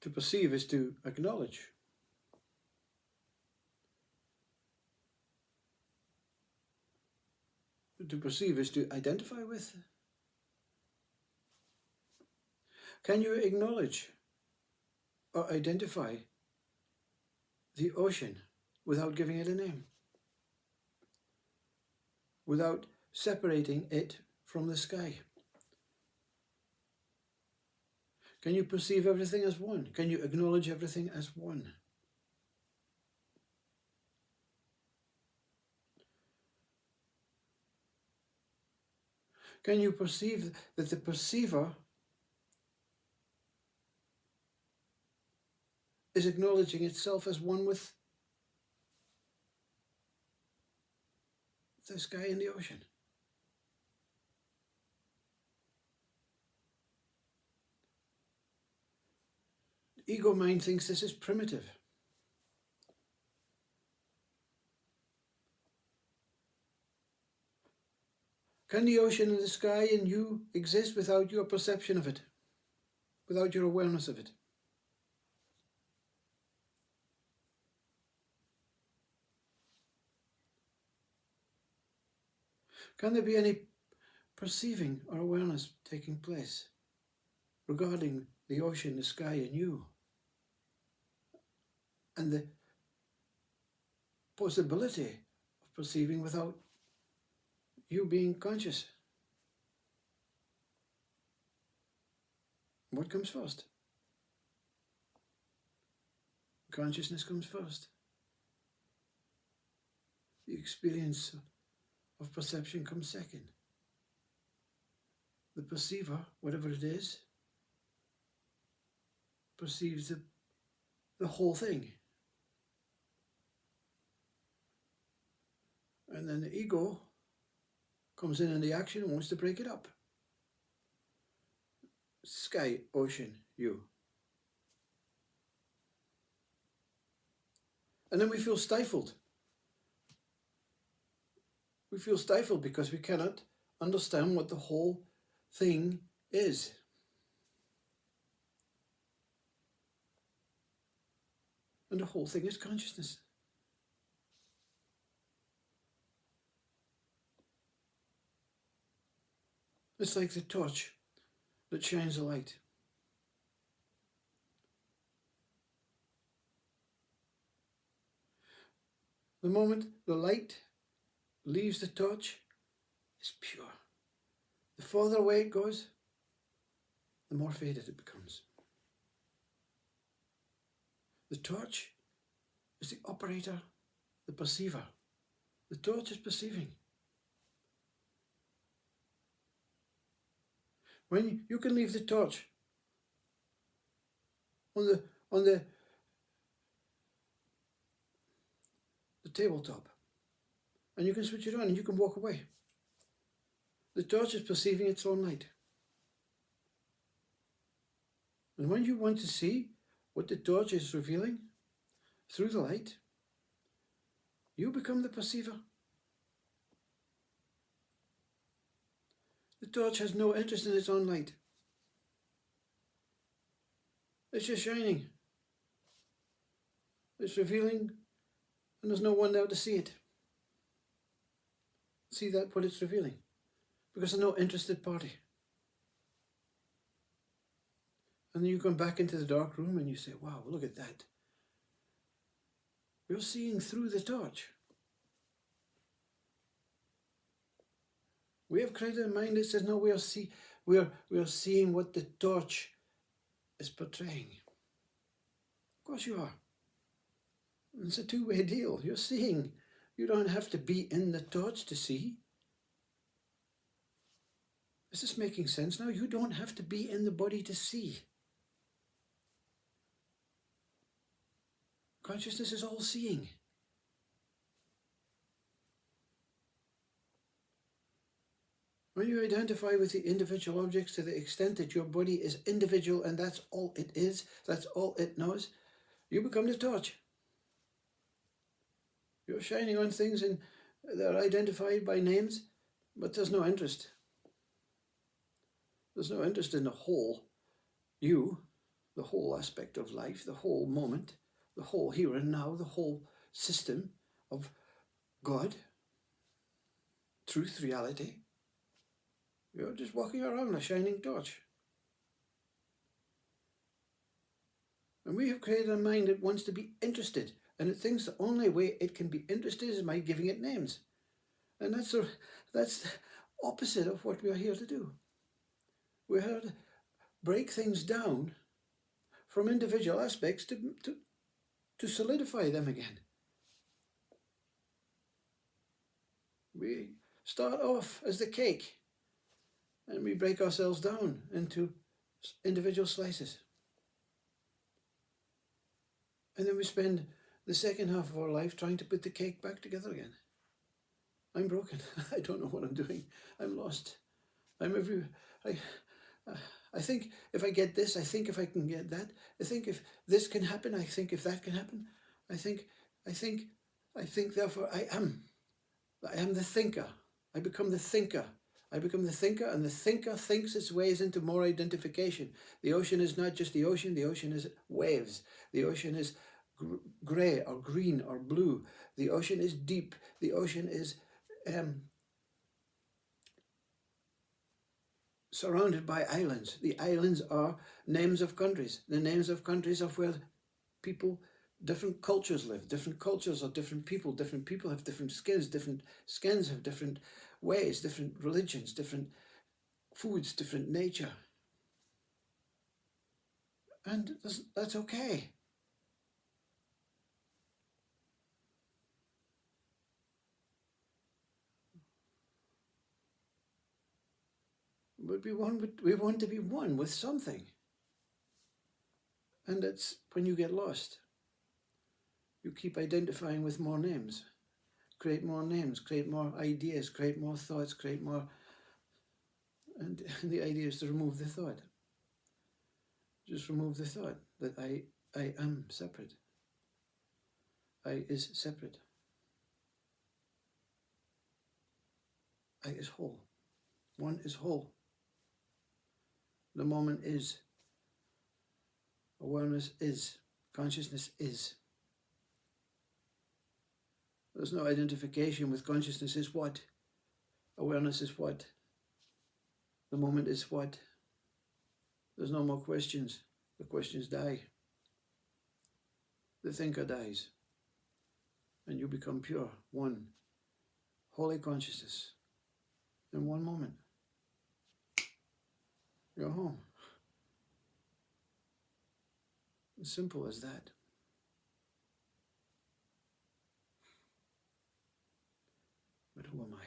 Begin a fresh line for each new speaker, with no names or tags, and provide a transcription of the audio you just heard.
To perceive is to acknowledge. To perceive is to identify with. Can you acknowledge or identify the ocean without giving it a name? Without separating it from the sky? Can you perceive everything as one? Can you acknowledge everything as one? Can you perceive that the perceiver is acknowledging itself as one with the sky and the ocean? The ego mind thinks this is primitive. Can the ocean and the sky and you exist without your perception of it? Without your awareness of it? Can there be any perceiving or awareness taking place regarding the ocean, the sky, and you? And the possibility of perceiving without you being conscious? What comes first? Consciousness comes first. The experience of perception comes second. The perceiver, whatever it is, perceives the whole thing. And then the ego comes in the action and wants to break it up. Sky, ocean, you. And then we feel stifled. We feel stifled because we cannot understand what the whole thing is. And the whole thing is consciousness. It's like the torch that shines a light. The moment the light leaves the torch, it's pure. The further away it goes, the more faded it becomes. The torch is the operator, the perceiver. The torch is perceiving. When you can leave the torch on the tabletop, and you can switch it on and you can walk away. The torch is perceiving its own light. And when you want to see what the torch is revealing through the light, you become the perceiver. The torch has no interest in its own light. It's just shining. It's revealing, and there's no one there to see it. See that what it's revealing, because there's no interested party. And then you come back into the dark room and you say, wow, look at that. We're seeing through the torch. We have created a mind that says, no, we are seeing what the torch is portraying. Of course you are. It's a two-way deal. You're seeing. You don't have to be in the torch to see. Is this making sense now? You don't have to be in the body to see. Consciousness is all seeing. When you identify with the individual objects to the extent that your body is individual and that's all it is, that's all it knows, you become the torch. You're shining on things and they're identified by names, but there's no interest. There's no interest in the whole you. the whole aspect of life, the whole moment, the whole here and now, the whole system of God, truth, reality. You're just walking around a shining torch. And we have created a mind that wants to be interested, and it thinks the only way it can be interested is by giving it names. And that's the opposite of what we are here to do. We're here to break things down from individual aspects to solidify them again. We start off as the cake, and we break ourselves down into individual slices. And then we spend the second half of our life trying to put the cake back together again. I'm broken. I don't know what I'm doing. I'm lost. I think if I get this, I think if I can get that. I think if this can happen, I think if that can happen. I think, therefore I am the thinker. I become the thinker. I become the thinker, and the thinker thinks its ways into more identification. The ocean is not just the ocean is waves. The ocean is grey or green or blue. The ocean is deep. The ocean is surrounded by islands. The islands are names of countries. The names of countries of where people, different cultures live. Different cultures are different people. Different people have different skins. Different skins have different ways, different religions, different foods, different nature. And that's okay. But we want to be one with something. And it's when you get lost, you keep identifying with more names. Create more names, create more ideas, create more thoughts, create more. And the idea is to remove the thought. Just remove the thought that I am separate. I is separate. I is whole. One is whole. The moment is. Awareness is. Consciousness is. There's no identification with consciousness is what. Awareness is what. The moment is what. There's no more questions. The questions die. The thinker dies. And you become pure, one, holy consciousness. In one moment, you're home. As simple as that. But who am I?